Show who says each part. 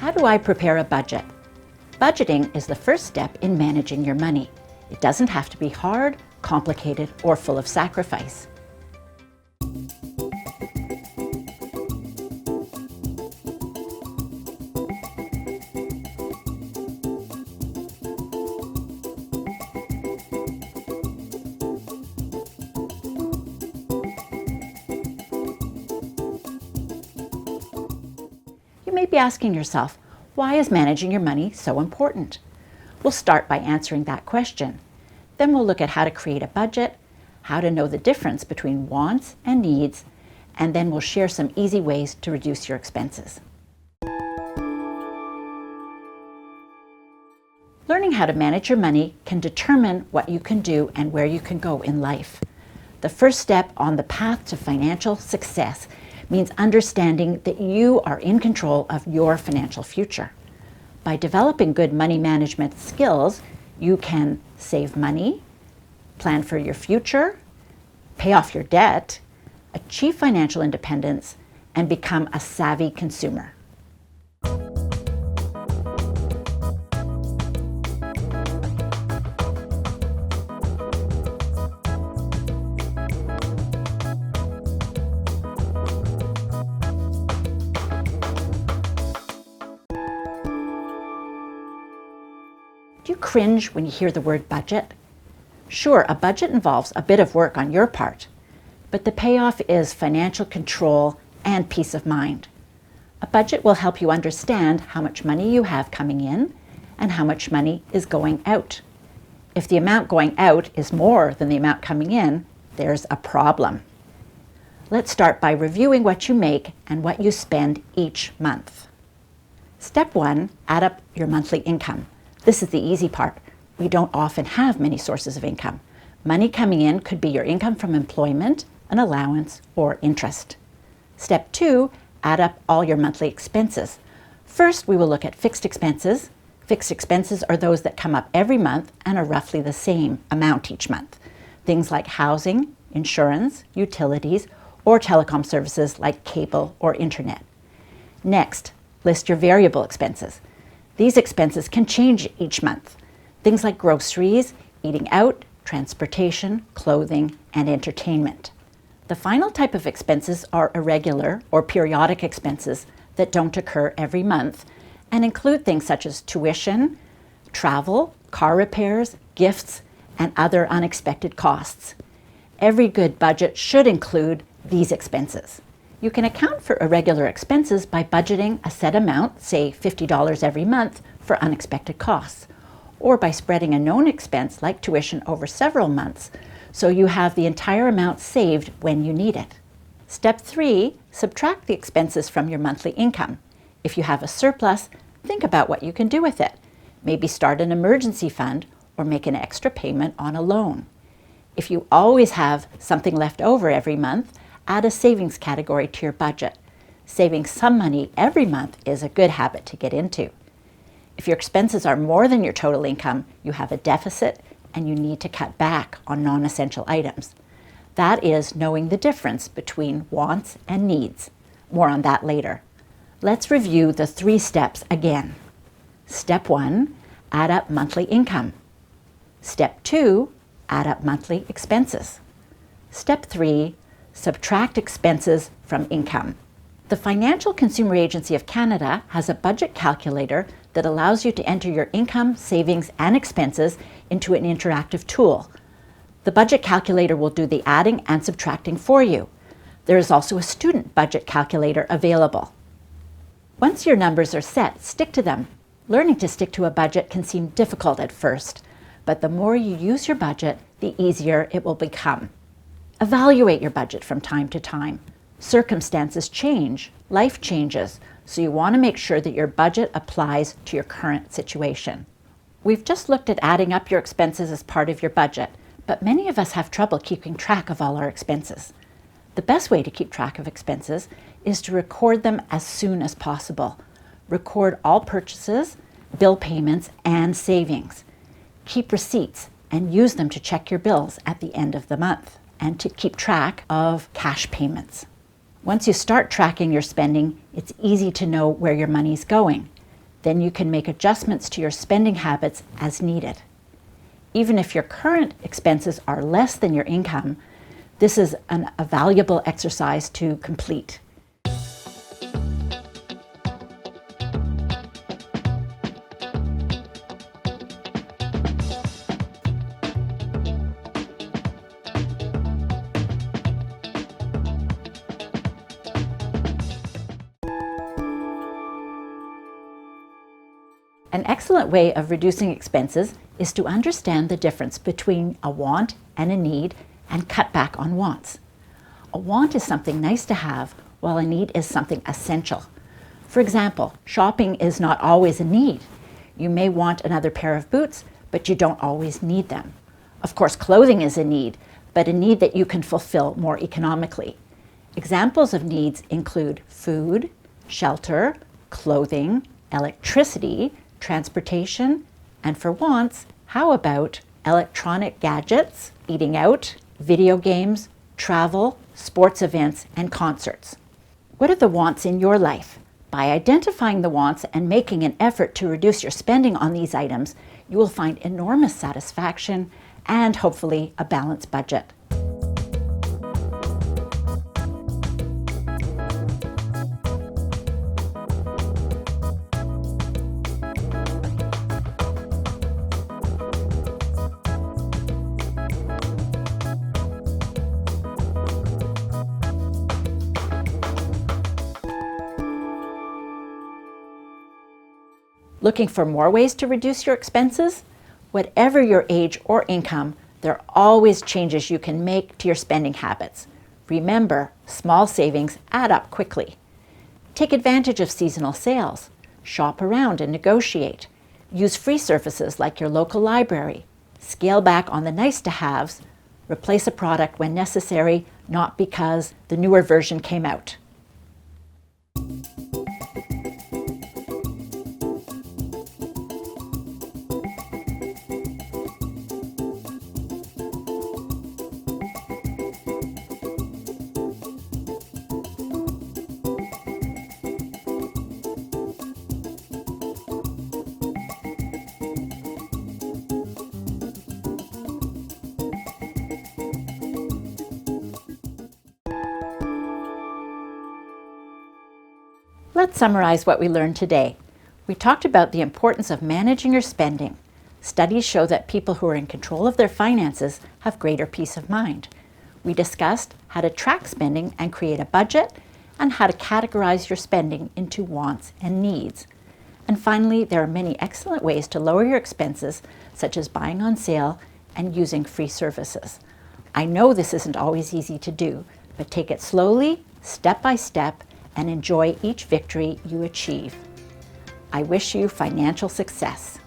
Speaker 1: How do I prepare a budget? Budgeting is the first step in managing your money. It doesn't have to be hard, complicated, or full of sacrifice. You may be asking yourself, why is managing your money so important? We'll start by answering that question. Then we'll look at how to create a budget, how to know the difference between wants and needs, and then we'll share some easy ways to reduce your expenses. Learning how to manage your money can determine what you can do and where you can go in life. The first step on the path to financial success means understanding that you are in control of your financial future. By developing good money management skills, you can save money, plan for your future, pay off your debt, achieve financial independence, and become a savvy consumer. Do you cringe when you hear the word budget? Sure, a budget involves a bit of work on your part, but the payoff is financial control and peace of mind. A budget will help you understand how much money you have coming in and how much money is going out. If the amount going out is more than the amount coming in, there's a problem. Let's start by reviewing what you make and what you spend each month. Step 1, add up your monthly income. This is the easy part. We don't often have many sources of income. Money coming in could be your income from employment, an allowance, or interest. Step 2, add up all your monthly expenses. First, we will look at fixed expenses. Fixed expenses are those that come up every month and are roughly the same amount each month. Things like housing, insurance, utilities, or telecom services like cable or internet. Next, list your variable expenses. These expenses can change each month. Things like groceries, eating out, transportation, clothing, and entertainment. The final type of expenses are irregular or periodic expenses that don't occur every month and include things such as tuition, travel, car repairs, gifts, and other unexpected costs. Every good budget should include these expenses. You can account for irregular expenses by budgeting a set amount, say $50 every month, for unexpected costs, or by spreading a known expense like tuition over several months so you have the entire amount saved when you need it. Step 3, subtract the expenses from your monthly income. If you have a surplus, think about what you can do with it. Maybe start an emergency fund or make an extra payment on a loan. If you always have something left over every month, add a savings category to your budget. Saving some money every month is a good habit to get into. If your expenses are more than your total income, you have a deficit and you need to cut back on non-essential items. That is knowing the difference between wants and needs. More on that later. Let's review the 3 steps again. Step 1, add up monthly income. Step 2, add up monthly expenses. Step 3, subtract expenses from income. The Financial Consumer Agency of Canada has a budget calculator that allows you to enter your income, savings, and expenses into an interactive tool. The budget calculator will do the adding and subtracting for you. There is also a student budget calculator available. Once your numbers are set, stick to them. Learning to stick to a budget can seem difficult at first, but the more you use your budget, the easier it will become. Evaluate your budget from time to time. Circumstances change, life changes, so you want to make sure that your budget applies to your current situation. We've just looked at adding up your expenses as part of your budget, but many of us have trouble keeping track of all our expenses. The best way to keep track of expenses is to record them as soon as possible. Record all purchases, bill payments, and savings. Keep receipts and use them to check your bills at the end of the month and to keep track of cash payments. Once you start tracking your spending, it's easy to know where your money's going. Then you can make adjustments to your spending habits as needed. Even if your current expenses are less than your income, this is a valuable exercise to complete. An excellent way of reducing expenses is to understand the difference between a want and a need and cut back on wants. A want is something nice to have, while a need is something essential. For example, shopping is not always a need. You may want another pair of boots, but you don't always need them. Of course, clothing is a need, but a need that you can fulfill more economically. Examples of needs include food, shelter, clothing, electricity, transportation, and for wants, how about electronic gadgets, eating out, video games, travel, sports events, and concerts? What are the wants in your life? By identifying the wants and making an effort to reduce your spending on these items, you will find enormous satisfaction and hopefully a balanced budget. Looking for more ways to reduce your expenses? Whatever your age or income, there are always changes you can make to your spending habits. Remember, small savings add up quickly. Take advantage of seasonal sales. Shop around and negotiate. Use free services like your local library. Scale back on the nice-to-haves. Replace a product when necessary, not because the newer version came out. Let's summarize what we learned today. We talked about the importance of managing your spending. Studies show that people who are in control of their finances have greater peace of mind. We discussed how to track spending and create a budget, and how to categorize your spending into wants and needs. And finally, there are many excellent ways to lower your expenses, such as buying on sale and using free services. I know this isn't always easy to do, but take it slowly, step by step, and enjoy each victory you achieve. I wish you financial success.